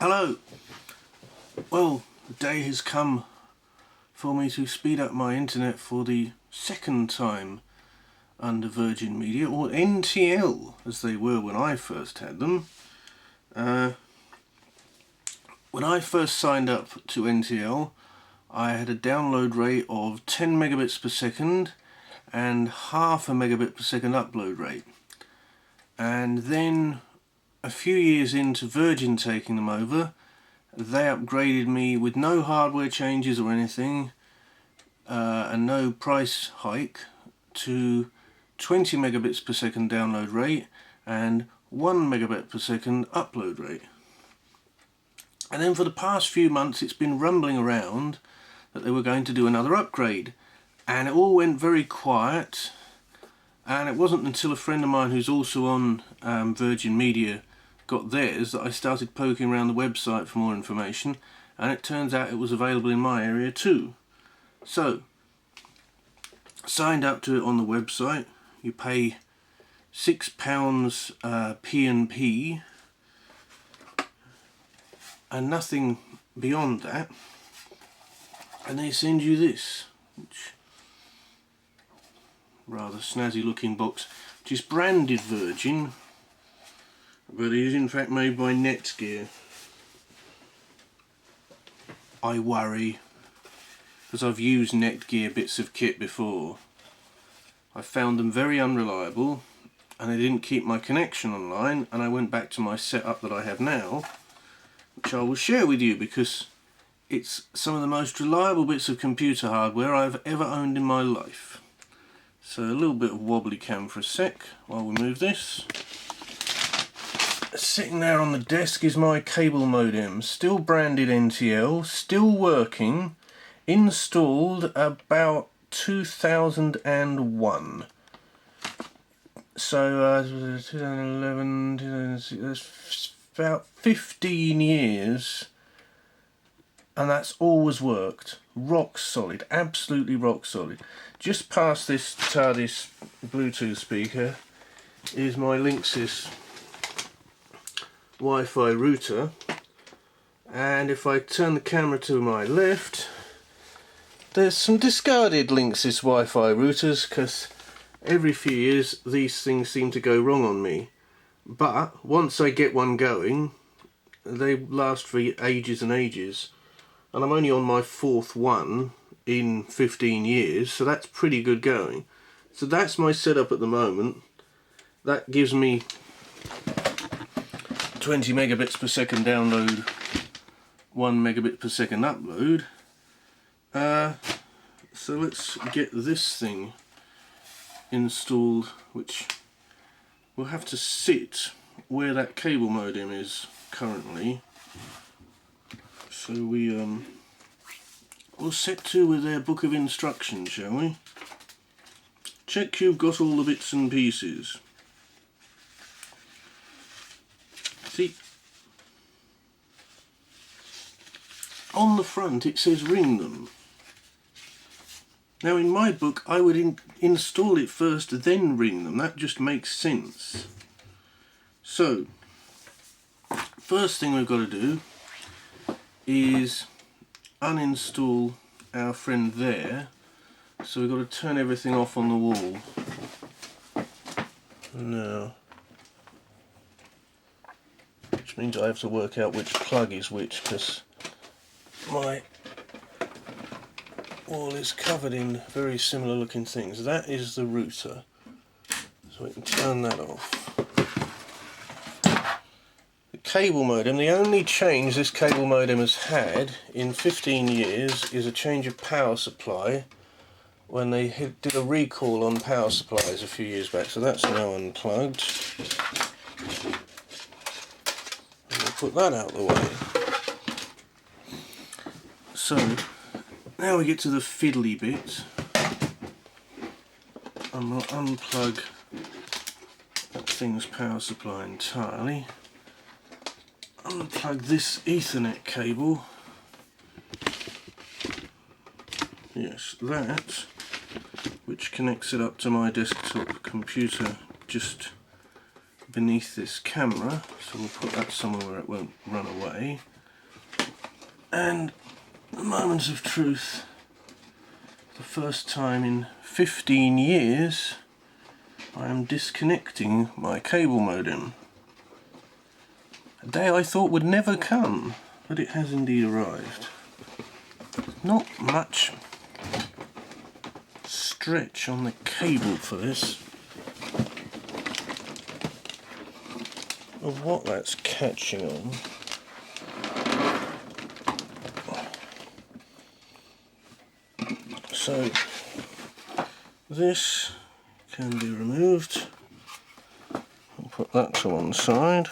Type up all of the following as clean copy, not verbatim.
Hello! Well, the day has come for me to speed up my internet for the second time under Virgin Media, or NTL as they were when I first had them. When I first signed up to NTL, I had a download rate of 10 megabits per second and half a megabit per second upload rate. And then a few years into Virgin taking them over, they upgraded me with no hardware changes or anything, and no price hike, to 20 megabits per second download rate and 1 megabit per second upload rate. And then for the past few months it's been rumbling around that they were going to do another upgrade, and it all went very quiet. And it wasn't until a friend of mine who's also on Virgin Media got theirs that I started poking around the website for more information, and it turns out it was available in my area too. So, signed up to it on the website. You pay £6 P&P and nothing beyond that, and they send you this, which rather snazzy looking box, which is branded Virgin, but it is in fact made by Netgear. I worry, because I've used Netgear bits of kit before. I found them very unreliable and they didn't keep my connection online, and I went back to my setup that I have now, which I will share with you because it's some of the most reliable bits of computer hardware I've ever owned in my life. So a little bit of wobbly cam for a sec while we move this. Sitting there on the desk is my cable modem, still branded NTL, still working, installed about 2001. So 2011, 2006, that's about 15 years, and that's always worked. Rock solid, absolutely rock solid. Just past this TARDIS Bluetooth speaker is my Linksys Wi-Fi router, and if I turn the camera to my left, there's some discarded Linksys Wi-Fi routers, because every few years these things seem to go wrong on me. But once I get one going, they last for ages and ages, and I'm only on my fourth one in 15 years, so that's pretty good going. So that's my setup at the moment. That gives me 20 megabits per second download, 1 megabit per second upload. So let's get this thing installed, which will have to sit where that cable modem is currently. So we'll set to with their book of instructions, shall we? Check you've got all the bits and pieces. See, on the front it says ring them. Now in my book I would install it first, then ring them. That just makes sense. So, first thing we've got to do is uninstall our friend there. So we've got to turn everything off on the wall. Now, which means I have to work out which plug is which, because my wall is covered in very similar looking things. That is the router, so we can turn that off. The cable modem, the only change this cable modem has had in 15 years is a change of power supply when they did a recall on power supplies a few years back, so that's now unplugged. We'll put that out of the way. So now we get to the fiddly bit. I'm going to unplug that thing's power supply entirely. Unplug this Ethernet cable. Yes, that, which connects it up to my desktop computer just beneath this camera, so we'll put that somewhere where it won't run away. And the moments of truth, the first time in 15 years I am disconnecting my cable modem. A day I thought would never come, but it has indeed arrived. Not much stretch on the cable for this of what that's catching on. So this can be removed. I'll put that to one side.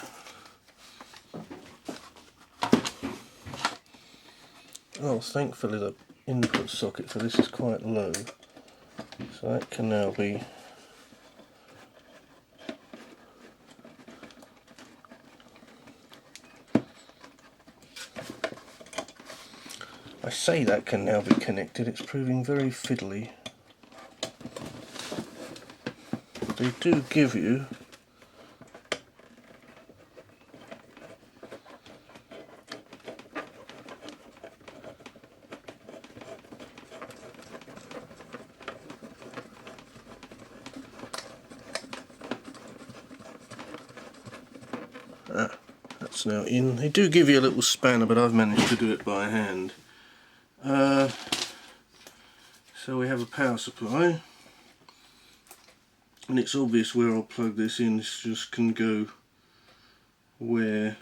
Oh, thankfully the input socket for this is quite low, so that can now be I say that can now be connected, it's proving very fiddly. They do give you that's now in. They do give you a little spanner, but I've managed to do it by hand. So we have a power supply, and it's obvious where I'll plug this in. This just can go where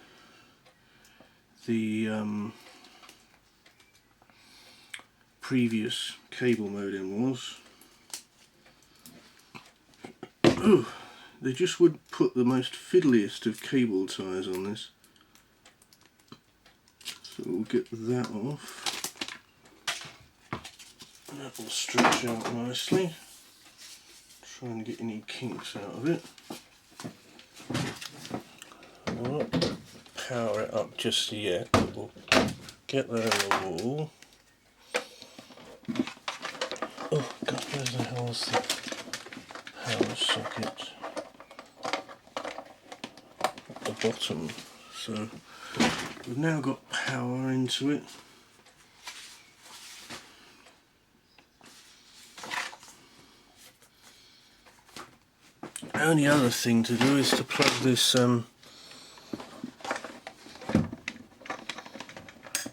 the previous cable modem was. Oh, they just would put the most fiddliest of cable ties on this. So we'll get that off. That will stretch out nicely. Try and get any kinks out of it. I won't power it up just yet, but we'll get that on the wall. Oh god, where the hell's the power socket? At the bottom. So we've now got power into it. The only other thing to do is to plug this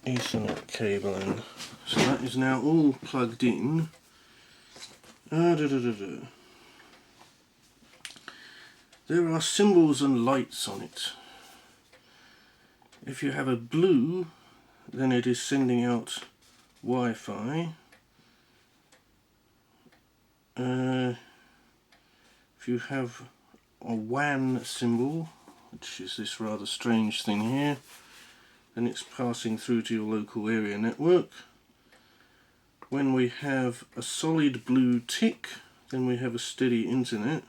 Ethernet cable in. So that is now all plugged in. There are symbols and lights on it. If you have a blue, then it is sending out Wi-Fi. If you have a WAN symbol, which is this rather strange thing here, then it's passing through to your local area network. When we have a solid blue tick, then we have a steady internet.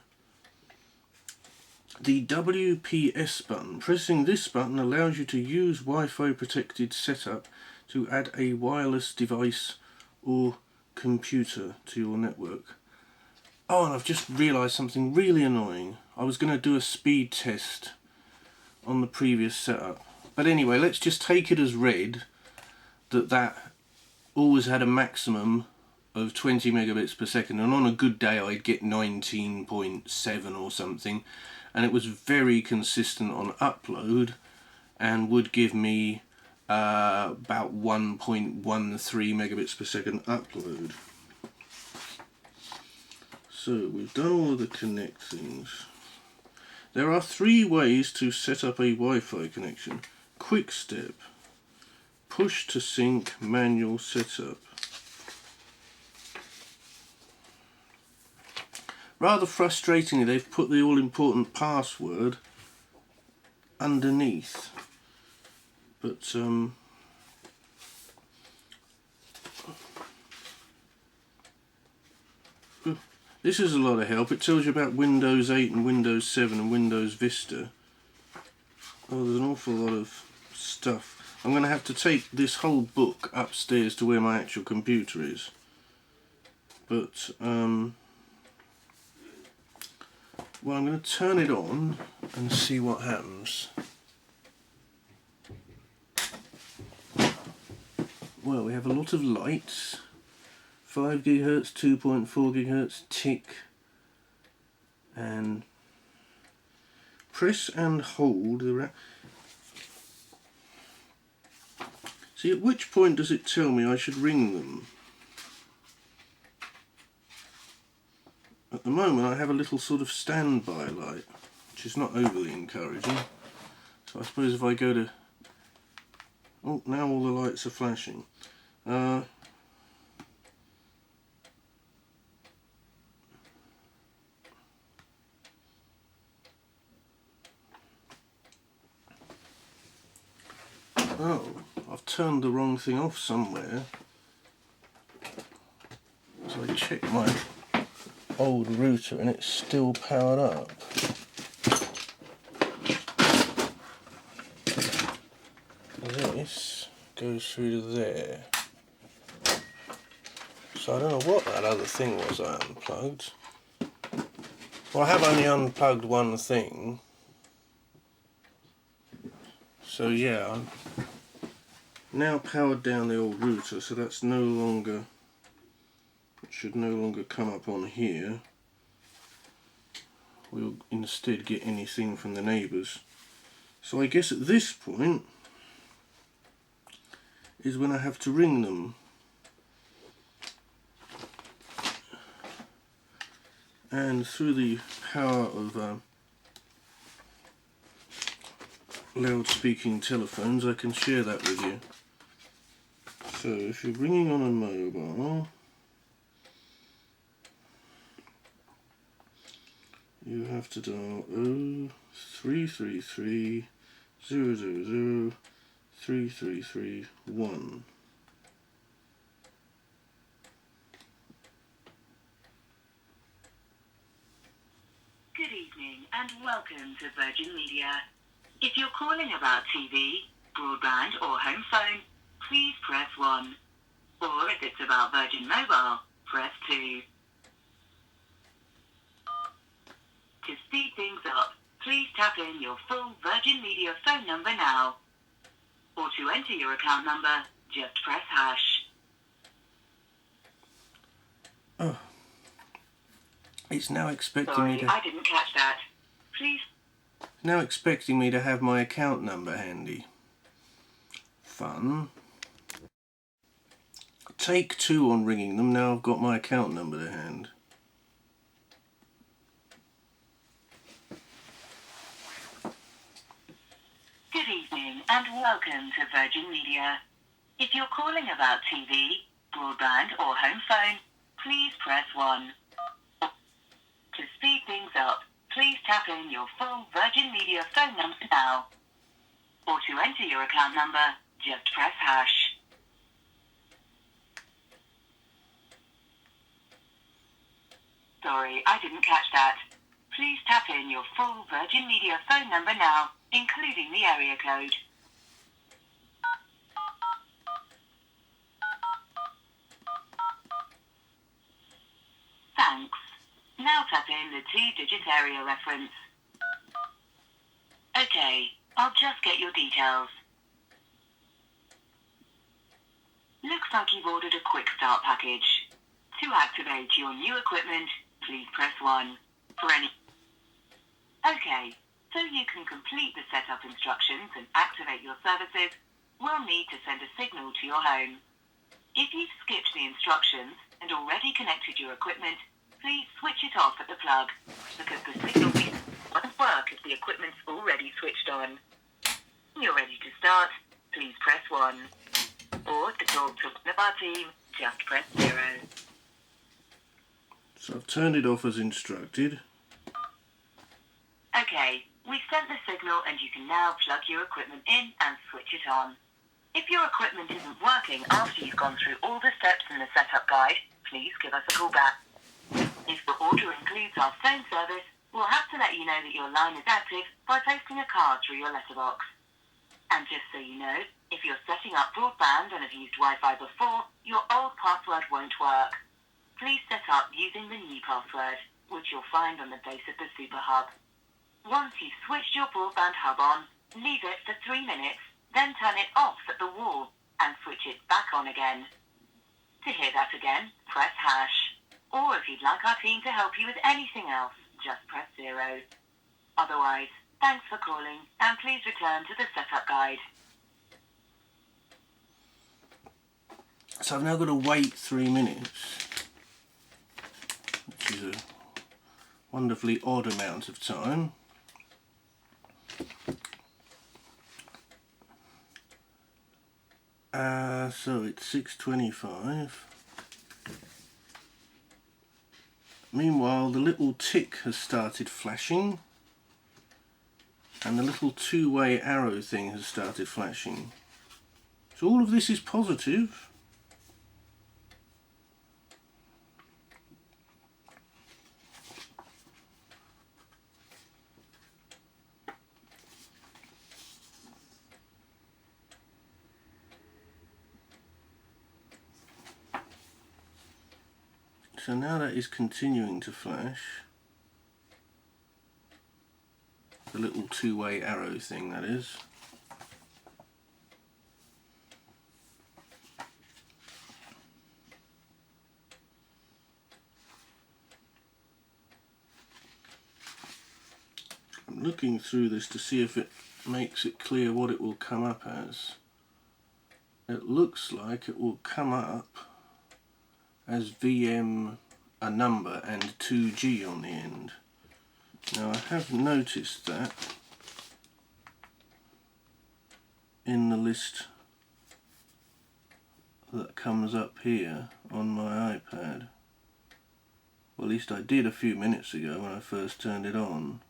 The WPS button, pressing this button allows you to use Wi-Fi protected setup to add a wireless device or computer to your network. Oh, and I've just realised something really annoying. I was going to do a speed test on the previous setup. But anyway, let's just take it as read that that always had a maximum of 20 megabits per second, and on a good day I'd get 19.7 or something, and it was very consistent on upload and would give me about 1.13 megabits per second upload. So we've done all of the connect things. There are 3 ways to set up a Wi-Fi connection. Quick step, push to sync, manual setup. Rather frustratingly, they've put the all-important password underneath. But this is a lot of help. It tells you about Windows 8 and Windows 7 and Windows Vista. Oh, there's an awful lot of stuff. I'm going to have to take this whole book upstairs to where my actual computer is. But, well, I'm going to turn it on and see what happens. Well, we have a lot of lights. 5 GHz, 2.4 GHz, tick, and press and hold the See, at which point does it tell me I should ring them? At the moment I have a little sort of standby light, which is not overly encouraging. So I suppose if I go to... Oh, now all the lights are flashing. Oh, I've turned the wrong thing off somewhere. So I checked my old router and it's still powered up. This goes through to there. So I don't know what that other thing was I unplugged. Well, I have only unplugged one thing. So yeah, I've now powered down the old router, so that's no longer, it should no longer come up on here. We'll instead get anything from the neighbours. So I guess at this point is when I have to ring them. And through the power of loud-speaking telephones, I can share that with you. So if you're ringing on a mobile, you have to dial 0333 000 3331. Good evening and welcome to Virgin Media. If you're calling about TV, broadband or home phone, please press 1. Or if it's about Virgin Mobile, press 2. To speed things up, please tap in your full Virgin Media phone number now. Or to enter your account number, just press hash. Oh. It's now expecting Sorry, me to... I didn't catch that. Please... Now expecting me to have my account number handy. Fun. Take 2 on ringing them, now I've got my account number to hand. Good evening and welcome to Virgin Media. If you're calling about TV, broadband or home phone, please press 1. To speed things up, please tap in your full Virgin Media phone number now. Or to enter your account number, just press hash. Sorry, I didn't catch that. Please tap in your full Virgin Media phone number now, including the area code. Thanks. Now tap in the 2-digit area reference. Okay, I'll just get your details. Looks like you've ordered a quick start package. To activate your new equipment, please press 1. For any... Okay, so you can complete the setup instructions and activate your services, we'll need to send a signal to your home. If you've skipped the instructions and already connected your equipment, please switch it off at the plug, because the signal won't work if the equipment's already switched on. When you're ready to start, please press 1. Or to talk to one of our team, just press 0. So I've turned it off as instructed. Okay, we've sent the signal and you can now plug your equipment in and switch it on. If your equipment isn't working after you've gone through all the steps in the setup guide, please give us a call back. If the order includes our phone service, we'll have to let you know that your line is active by posting a card through your letterbox. And just so you know, if you're setting up broadband and have used Wi-Fi before, your old password won't work. Please set up using the new password, which you'll find on the base of the Super Hub. Once you've switched your broadband hub on, leave it for 3 minutes, then turn it off at the wall and switch it back on again. To hear that again, press hash. Or if you'd like our team to help you with anything else, just press 0. Otherwise, thanks for calling and please return to the setup guide. So I've now got to wait 3 minutes, which is a wonderfully odd amount of time. So it's 6:25. Meanwhile, the little tick has started flashing, and the little two-way arrow thing has started flashing. So all of this is positive. So now that is continuing to flash. The little two-way arrow thing, that is. I'm looking through this to see if it makes it clear what it will come up as. It looks like it will come up as VM, a number, and 2G on the end. Now I have noticed that in the list that comes up here on my iPad. Well, at least I did a few minutes ago when I first turned it on.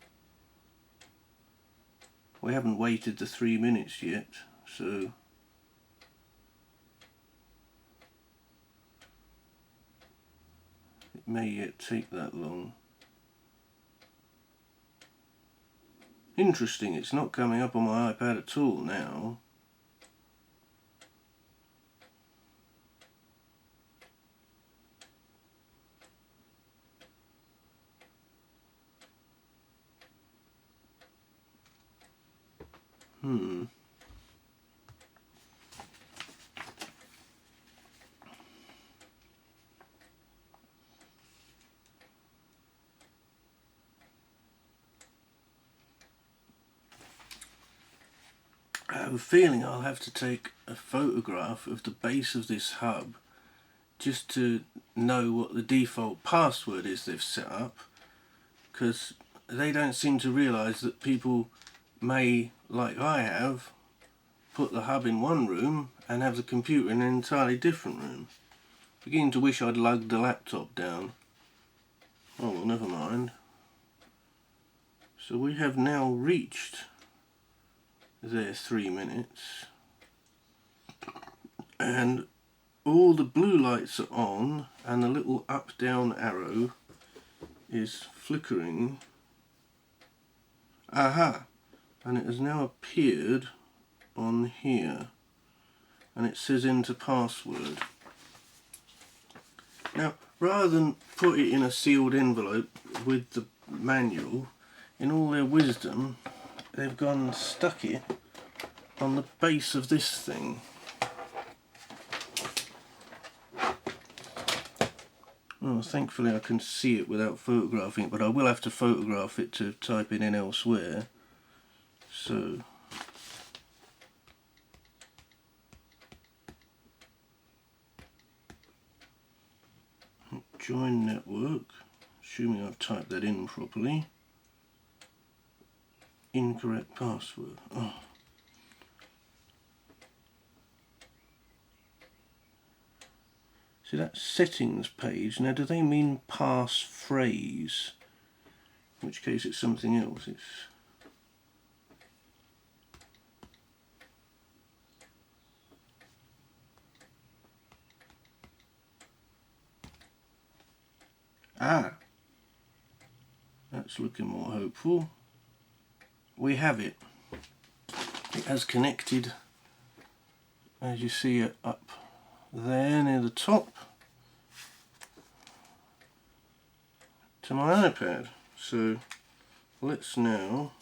We haven't waited the 3 minutes yet, so it may yet take that long. Interesting, it's not coming up on my iPad at all now. I have a feeling I'll have to take a photograph of the base of this hub just to know what the default password is they've set up, because they don't seem to realise that people may, like I have, put the hub in one room and have the computer in an entirely different room. Beginning to wish I'd lugged the laptop down. Oh well, never mind. So we have now reached their 3 minutes, and all the blue lights are on and the little up down arrow is flickering. Aha! And it has now appeared on here and it says enter password. Now, rather than put it in a sealed envelope with the manual, in all their wisdom they've gone and stuck it on the base of this thing. Oh, thankfully I can see it without photographing it, but I will have to photograph it to type it in elsewhere. So join network, assuming I've typed that in properly. Incorrect password. Oh. See, that settings page. Now, do they mean passphrase? In which case it's something else. It's that's looking more hopeful. We have it. It has connected, as you see it up there near the top, to my iPad. So let's now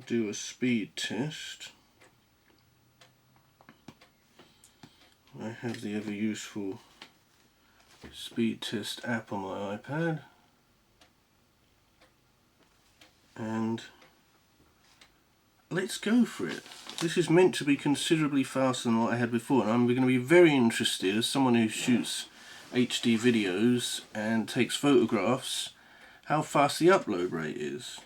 do a speed test. I have the ever useful speed test app on my iPad, and let's go for it. This is meant to be considerably faster than what I had before, and I'm going to be very interested, as someone who shoots HD videos and takes photographs, how fast the upload rate is.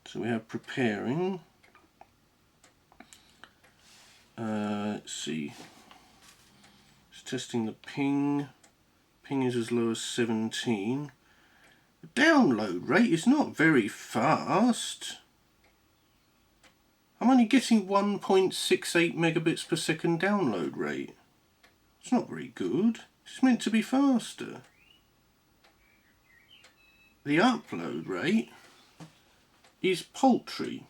So we have preparing. Let's see. It's testing the ping. Ping is as low as 17. The download rate is not very fast. I'm only getting 1.68 megabits per second download rate. It's not very good. It's meant to be faster. The upload rate is paltry.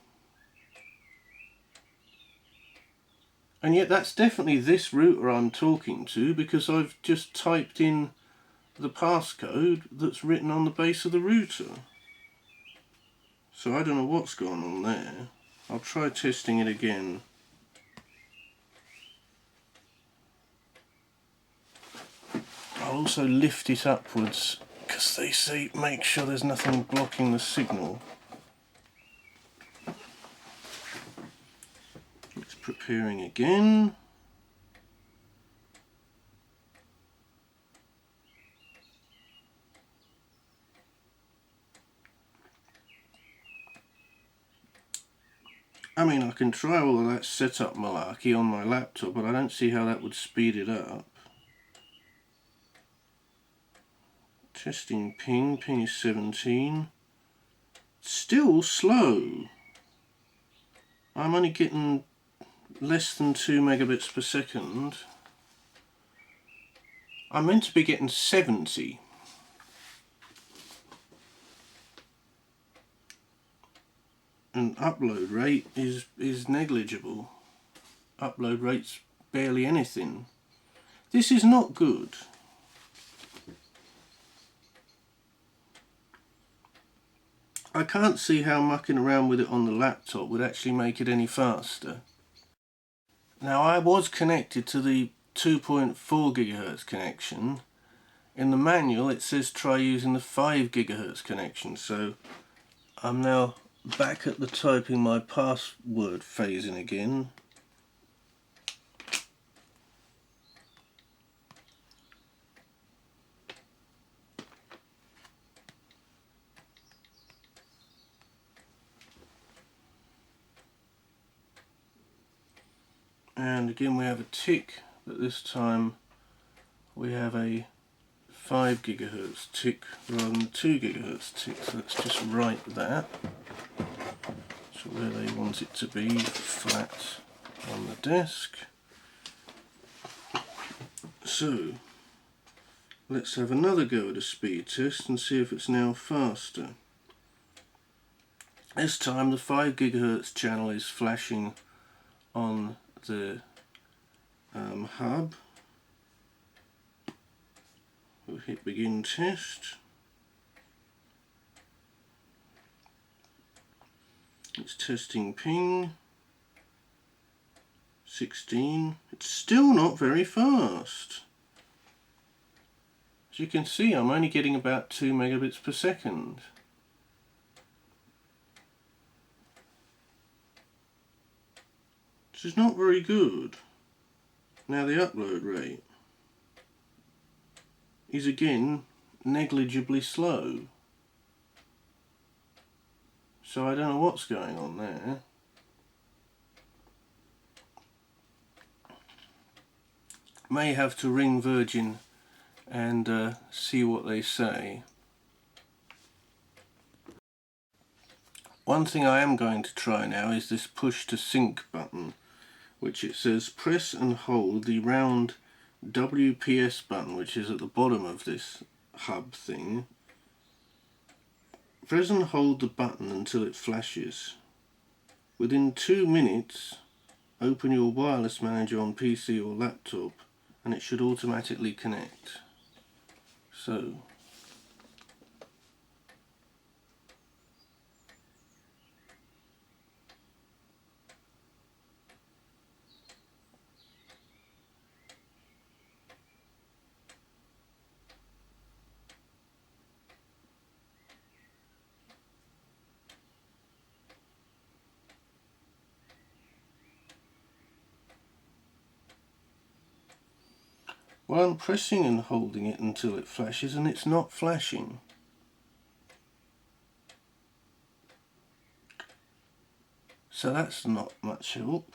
And yet that's definitely this router I'm talking to, because I've just typed in the passcode that's written on the base of the router. So I don't know what's going on there. I'll try testing it again. I'll also lift it upwards, because they say make sure there's nothing blocking the signal. It's preparing again. I mean, I can try all of that setup malarkey on my laptop, but I don't see how that would speed it up. Testing ping. Ping is 17. Still slow. I'm only getting less than 2 megabits per second. I'm meant to be getting 70. And upload rate is negligible. Upload rate's barely anything. This is not good. I can't see how mucking around with it on the laptop would actually make it any faster. Now, I was connected to the 2.4 gigahertz connection. In the manual it says try using the 5 gigahertz connection, so I'm now back at the typing my password phasing again. And again we have a tick, but this time we have a 5 gigahertz tick rather than 2 gigahertz tick, so let's just write that. So where they want it to be, flat on the desk. So let's have another go at a speed test and see if it's now faster. This time the 5 gigahertz channel is flashing on the hub. We'll hit begin test. It's testing ping. 16. It's still not very fast. As you can see, I'm only getting about 2 megabits per second. This is not very good. Now the upload rate is again negligibly slow. So I don't know what's going on there. May have to ring Virgin and see what they say. One thing I am going to try now is this push to sync button, which it says press and hold the round WPS button, which is at the bottom of this hub thing. Press and hold the button until it flashes. Within 2 minutes, open your wireless manager on PC or laptop and it should automatically connect. So Well, I'm pressing and holding it until it flashes and it's not flashing. So that's not much help.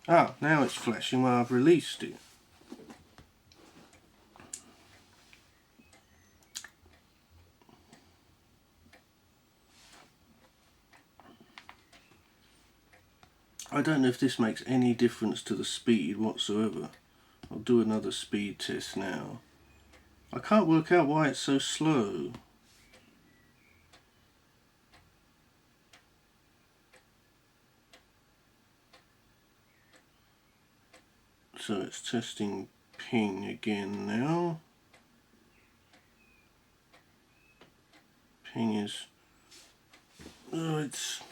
Ah, now it's flashing when I've released it. I don't know if this makes any difference to the speed whatsoever. I'll do another speed test now. I can't work out why it's so slow. So it's testing ping again now. Ping is... oh, it's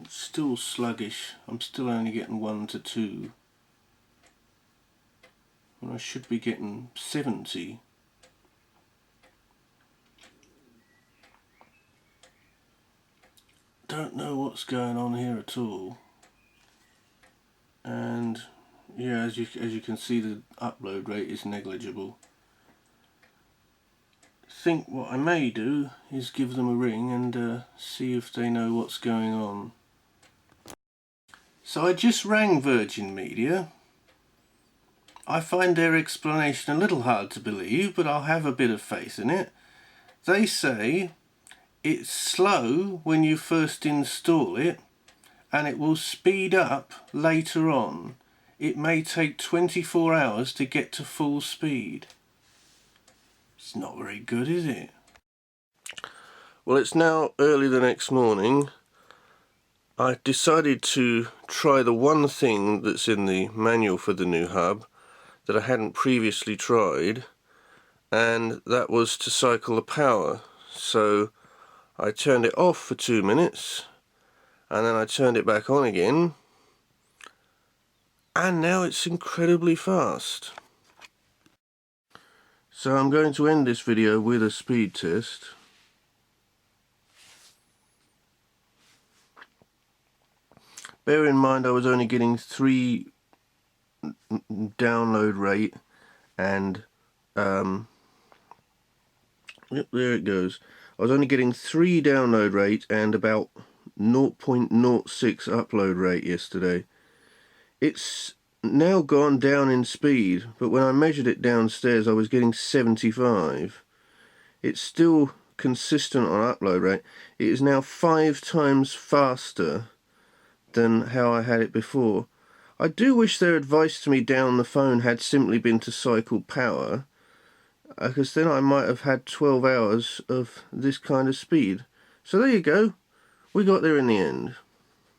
still sluggish. I'm still only getting 1 to 2. And I should be getting 70. Don't know what's going on here at all. And yeah, as you can see, the upload rate is negligible. I think what I may do is give them a ring and see if they know what's going on. So I just rang Virgin Media. I find their explanation a little hard to believe, but I'll have a bit of faith in it. They say it's slow when you first install it and it will speed up later on. It may take 24 hours to get to full speed. It's not very good, is it? Well, it's now early the next morning. I decided to try the one thing that's in the manual for the new hub that I hadn't previously tried, and that was to cycle the power. So I turned it off for 2 minutes and then I turned it back on again, and now it's incredibly fast. So I'm going to end this video with a speed test. Bear in mind I was only getting 3 download rate and yep, there it goes. I was only getting 3 download rate and about 0.06 upload rate yesterday. It's now gone down in speed, but when I measured it downstairs I was getting 75. It's still consistent on upload rate. It is now 5 times faster than how I had it before. I do wish their advice to me down the phone had simply been to cycle power, because then I might have had 12 hours of this kind of speed. So there you go, we got there in the end.